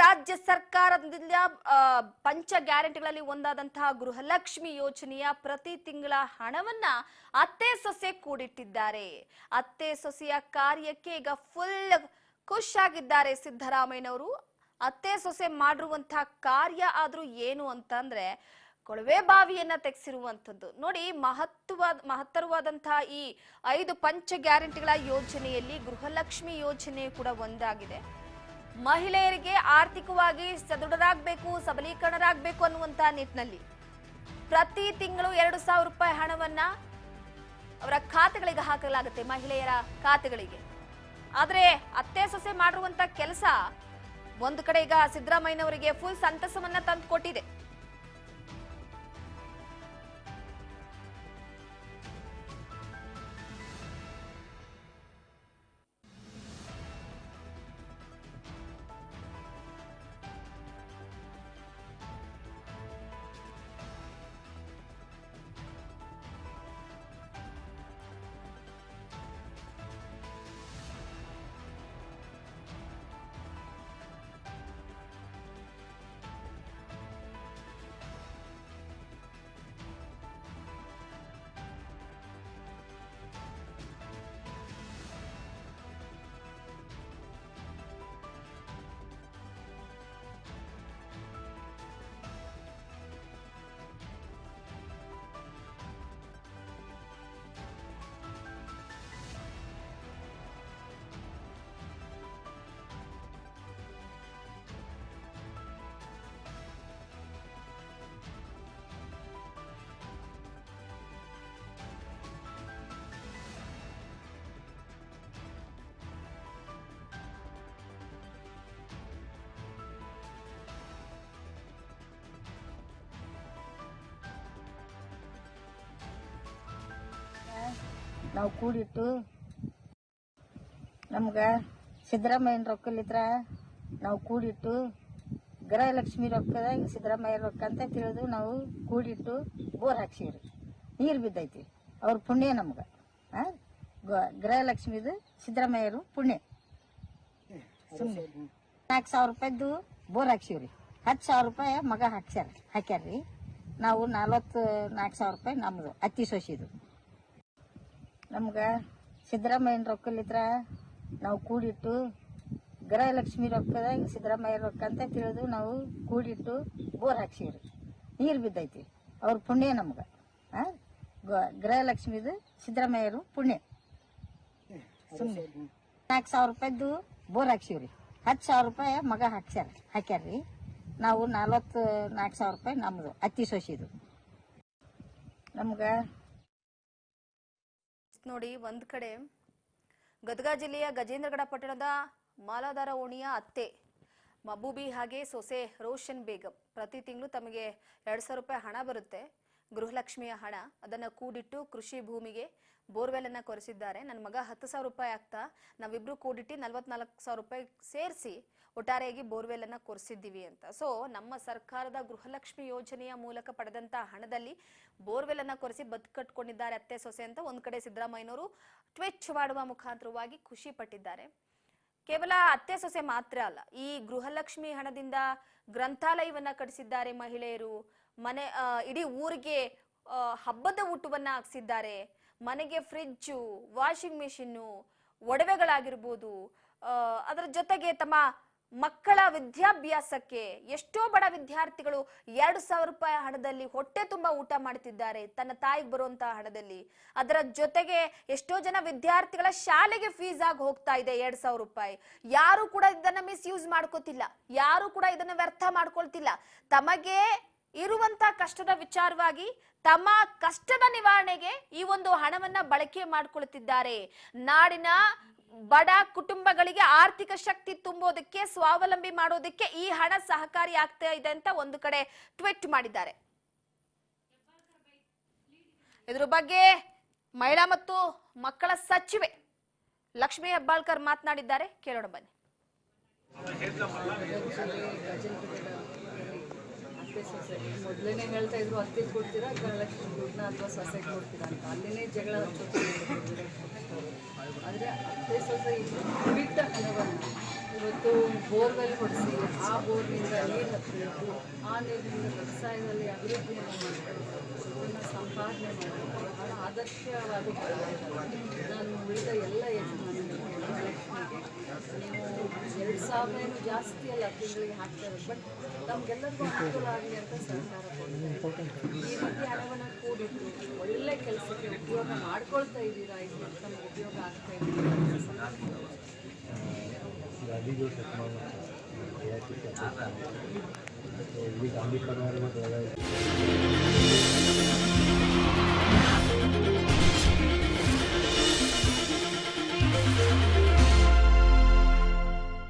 ರಾಜ್ಯ ಸರ್ಕಾರದಿಂದ ಪಂಚ ಗ್ಯಾರಂಟಿಗಳಲ್ಲಿ ಒಂದಾದಂತಹ ಗೃಹಲಕ್ಷ್ಮಿ ಯೋಜನೆಯ ಪ್ರತಿ ತಿಂಗಳ ಹಣವನ್ನ ಅತ್ತೆ ಸೊಸೆ ಕೂಡಿಟ್ಟಿದ್ದಾರೆ. ಅತ್ತೆ ಸೊಸೆಯ ಕಾರ್ಯಕ್ಕೆ ಈಗ ಫುಲ್ ಖುಷ್ ಆಗಿದ್ದಾರೆ ಸಿದ್ದರಾಮಯ್ಯನವರು. ಅತ್ತೆ ಸೊಸೆ ಮಾಡಿರುವಂತಹ ಕಾರ್ಯ ಆದ್ರೂ ಏನು ಅಂತಂದ್ರೆ ಕೊಳವೆ ಬಾವಿಯನ್ನ ತೆಗೆಸಿರುವಂತದ್ದು. ನೋಡಿ, ಮಹತ್ತರವಾದಂತಹ ಈ 5 ಪಂಚ ಗ್ಯಾರಂಟಿಗಳ ಯೋಜನೆಯಲ್ಲಿ ಗೃಹಲಕ್ಷ್ಮಿ ಯೋಜನೆ ಕೂಡ ಒಂದಾಗಿದೆ. ಮಹಿಳೆಯರಿಗೆ ಆರ್ಥಿಕವಾಗಿ ಸದೃಢರಾಗಬೇಕು, ಸಬಲೀಕರಣರಾಗಬೇಕು ಅನ್ನುವಂತ ನಿಟ್ಟಿನಲ್ಲಿ ಪ್ರತಿ ತಿಂಗಳು 2,000 ರೂಪಾಯಿ ಹಣವನ್ನ ಅವರ ಖಾತೆಗಳಿಗೆ ಹಾಕಲಾಗುತ್ತೆ, ಮಹಿಳೆಯರ ಖಾತೆಗಳಿಗೆ. ಆದ್ರೆ ಅತ್ತೆ ಸೊಸೆ ಮಾಡಿರುವಂತ ಕೆಲಸ ಒಂದು ಕಡೆ ಈಗ ಸಿದ್ದರಾಮಯ್ಯನವರಿಗೆ ಫುಲ್ ಸಂತಸವನ್ನ ತಂದು ಕೊಟ್ಟಿದೆ. ನಾವು ಕೂಡಿಟ್ಟು ನಮ್ಗೆ ಸಿದ್ದರಾಮಯ್ಯನ ರೊಕ್ಕಲಿದ್ರ ನಾವು ಕೂಡಿಟ್ಟು ಗೃಹಲಕ್ಷ್ಮಿ ರೊಕ್ಕದಾಗ ಸಿದ್ದರಾಮಯ್ಯ ರೊಕ್ಕ ಅಂತ ತಿಳಿದು ನಾವು ಕೂಡಿಟ್ಟು ಬೋರ್ ಹಾಕ್ಸಿವ್ರಿ. ನೀರು ಬಿದ್ದೈತಿ, ಅವ್ರ ಪುಣ್ಯ ನಮ್ಗೆ. ಗೃಹಲಕ್ಷ್ಮಿದು ಸಿದ್ದರಾಮಯ್ಯರು ಪುಣ್ಯ. 4,000 ರೂಪಾಯಿದ್ದು ಬೋರ್ ಹಾಕ್ಸಿವ್ರಿ. 10,000 ರೂಪಾಯಿ ಮಗ ಹಾಕ್ಯಾರ್ರಿ. ನಾವು 44,000 ರೂಪಾಯಿ ನಮ್ದು ಅತ್ತಿ ಸೊಸಿದು. ನಮ್ಗೆ ಸಿದ್ದರಾಮಯ್ಯನ ರೊಕ್ಕಲಿದ್ರ ನಾವು ಕೂಡಿಟ್ಟು ಗೃಹಲಕ್ಷ್ಮಿ ರೊಕ್ಕದಾಗ ಸಿದ್ದರಾಮಯ್ಯ ರೊಕ್ಕ ಅಂತ ತಿಳಿದು ನಾವು ಕೂಡಿಟ್ಟು ಬೋರ್ ಹಾಕ್ಸಿವ್ರಿ. ನೀರು ಬಿದ್ದೈತಿ, ಅವ್ರ ಪುಣ್ಯ ನಮ್ಗೆ. ಗೃಹಲಕ್ಷ್ಮಿದು ಸಿದ್ದರಾಮಯ್ಯರು ಪುಣ್ಯ. 4,000 ರೂಪಾಯಿದ್ದು ಬೋರ್ ಹಾಕ್ಸಿವ್ರಿ. 10,000 ರೂಪಾಯಿ ಮಗ ಹಾಕ್ಯಾರ್ರಿ. ನಾವು 44,000 ರೂಪಾಯಿ ನಮ್ದು ಅತ್ತಿ ಸೊಸಿದು. ನಮ್ಗೆ ನೋಡಿ, ಒಂದ್ ಕಡೆ ಗದಗ ಜಿಲ್ಲೆಯ ಗಜೇಂದ್ರಗಡ ಪಟ್ಟಣದ ಮಾಲಾಧಾರ ಓಣಿಯ ಅತ್ತೆ ಮಬೂಬಿ ಹಾಗೆ ಸೊಸೆ ರೋಷನ್ ಬೇಗಂ ಪ್ರತಿ ತಿಂಗಳು ತಮಗೆ 2,000 ರೂಪಾಯಿ ಹಣ ಬರುತ್ತೆ, ಗೃಹಲಕ್ಷ್ಮಿಯ ಹಣ. ಅದನ್ನ ಕೂಡಿಟ್ಟು ಕೃಷಿ ಭೂಮಿಗೆ ಬೋರ್ವೆಲ್ ಅನ್ನ ಕೊರೆಸಿದ್ದಾರೆ. ನನ್ನ ಮಗ 10,000 ರೂಪಾಯಿ ಆಗ್ತಾ ನಾವಿಬ್ರು ಕೂಡಿಟ್ಟು 44,000 ರೂಪಾಯಿ ಸೇರಿಸಿ ಒಟ್ಟಾರೆಯಾಗಿ ಬೋರ್ವೆಲ್ ಅನ್ನ ಕೊರೆಸಿದ್ದೀವಿ ಅಂತ. ಸೊ ನಮ್ಮ ಸರ್ಕಾರದ ಗೃಹಲಕ್ಷ್ಮಿ ಯೋಜನೆಯ ಮೂಲಕ ಪಡೆದಂತ ಹಣದಲ್ಲಿ ಬೋರ್ವೆಲ್ ಅನ್ನ ಕೊರೆಸಿ ಬದುಕಟ್ಕೊಂಡಿದ್ದಾರೆ ಅತ್ತೆ ಸೊಸೆ ಅಂತ ಒಂದ್ ಕಡೆ ಸಿದ್ದರಾಮಯ್ಯನವರು ಟ್ವಿಚ್ ಮಾಡುವ ಮುಖಾಂತರವಾಗಿ ಖುಷಿ ಪಟ್ಟಿದ್ದಾರೆ. ಕೇವಲ ಅತ್ತೆ ಸೊಸೆ ಮಾತ್ರ ಅಲ್ಲ, ಈ ಗೃಹಲಕ್ಷ್ಮಿ ಹಣದಿಂದ ಗ್ರಂಥಾಲಯವನ್ನ ಕಟ್ಟಿಸಿದ್ದಾರೆ ಮಹಿಳೆಯರು. ಇಡೀ ಊರಿಗೆ ಹಬ್ಬದ ಊಟವನ್ನ ಹಾಕ್ಸಿದ್ದಾರೆ. ಮನೆಗೆ ಫ್ರಿಡ್ಜು, ವಾಷಿಂಗ್ ಮಿಷಿನ್ನು, ಒಡವೆಗಳಾಗಿರ್ಬೋದು, ಅದರ ಜೊತೆಗೆ ತಮ್ಮ ಮಕ್ಕಳ ವಿದ್ಯಾಭ್ಯಾಸಕ್ಕೆ ಎಷ್ಟೋ ಬಡ ವಿದ್ಯಾರ್ಥಿಗಳು 2,000 ರೂಪಾಯಿ ಹಣದಲ್ಲಿ ಹೊಟ್ಟೆ ತುಂಬಾ ಊಟ ಮಾಡ್ತಿದ್ದಾರೆ, ತನ್ನ ತಾಯಿಗೆ ಬರುವಂತಹ ಹಣದಲ್ಲಿ. ಅದರ ಜೊತೆಗೆ ಎಷ್ಟೋ ಜನ ವಿದ್ಯಾರ್ಥಿಗಳ ಶಾಲೆಗೆ ಫೀಸ್ ಆಗಿ ಹೋಗ್ತಾ ಇದೆ 2,000 ರೂಪಾಯಿ. ಯಾರು ಕೂಡ ಇದನ್ನ ಮಿಸ್ಯೂಸ್ ಮಾಡ್ಕೋತಿಲ್ಲ, ಯಾರು ಕೂಡ ಇದನ್ನ ವ್ಯರ್ಥ ಮಾಡ್ಕೊಳ್ತಿಲ್ಲ. ತಮಗೆ ಇರುವಂತ ಕಷ್ಟದ ವಿಚಾರವಾಗಿ ತಮ್ಮ ಕಷ್ಟದ ನಿವಾರಣೆಗೆ ಈ ಒಂದು ಹಣವನ್ನ ಬಳಕೆ ಮಾಡಿಕೊಳ್ಳುತ್ತಿದ್ದಾರೆ. ನಾಡಿನ ಬಡ ಕುಟುಂಬಗಳಿಗೆ ಆರ್ಥಿಕ ಶಕ್ತಿ ತುಂಬೋದಕ್ಕೆ, ಸ್ವಾವಲಂಬಿ ಮಾಡೋದಕ್ಕೆ ಈ ಹಣ ಸಹಕಾರಿ ಆಗ್ತಾ ಇದೆ ಅಂತ ಒಂದು ಕಡೆ ಟ್ವೀಟ್ ಮಾಡಿದ್ದಾರೆ. ಇದ್ರ ಬಗ್ಗೆ ಮಹಿಳಾ ಮತ್ತು ಮಕ್ಕಳ ಸಚಿವೆ ಲಕ್ಷ್ಮೀ ಹೆಬ್ಬಾಳ್ಕರ್ ಮಾತನಾಡಿದ್ದಾರೆ, ಕೇಳೋಣ ಬನ್ನಿ. ಮೊದಲನೇ ಹೇಳ್ತಾ ಇದ್ರು ಅತ್ತೆ ಕೊಡ್ತೀರಾ ಗೃಹಲಕ್ಷ್ಮಿ ದುಡ್ಡನ್ನ ಅಥವಾ ಸೊಸೆಗೆ ಕೊಡ್ತೀರಾ ಅಂತ. ಅಲ್ಲಿನೇ ಜಗಳ ಹಚ್ಚೋದು. ಆದರೆ ಅತ್ತೆ ಸೊಸೆ ಬಿಟ್ಟ ಹಣವನ್ನು ಇವತ್ತು ಬೋರ್ವೆಲ್ ಹೊಡಿಸಿ ಆ ಬೋರ್ನಿಂದ ನೀರು ಹತ್ತಬೇಕು, ಆ ನೀರಿನಿಂದ ವ್ಯವಸಾಯದಲ್ಲಿ ಅಭಿವೃದ್ಧಿಯನ್ನು ಮಾಡಬೇಕು, ಅದನ್ನು ಸಂಪಾದನೆ ಮಾಡಬೇಕು. ಬಹಳ ಆದರ್ಶವಾದ ನಾನು ಉಳಿದ ಎಲ್ಲ ಯಜಮಾನರಿಗೆ ಮಹಾಲಕ್ಷ್ಮಿಗೆ ನೀವು 2,000 ಏನು ಜಾಸ್ತಿ ಅಲ್ಲ ತಿಂಗಳಿಗೆ ಹಾಕ್ತಾರೆ, ಬಟ್ ನಮಗೆಲ್ಲರಿಗೂ ಅನುಕೂಲ ಆಗಲಿ ಅಂತ ಸರ್ಕಾರ ಕೊಡ್ತಾರೆ. ಈ ರೀತಿ ಹಣವನ್ನು ಕೂಡಿಟ್ಟು ಒಳ್ಳೆ ಕೆಲಸಕ್ಕೆ ಉಪಯೋಗ ಮಾಡ್ಕೊಳ್ತಾ ಇದ್ದೀರಾ, ಇದರಿಂದ ನಮಗೆ ಉಪಯೋಗ ಆಗ್ತಾ ಇದ್ದೀರಾ. गांधी जो सपना है गांधी परिवार में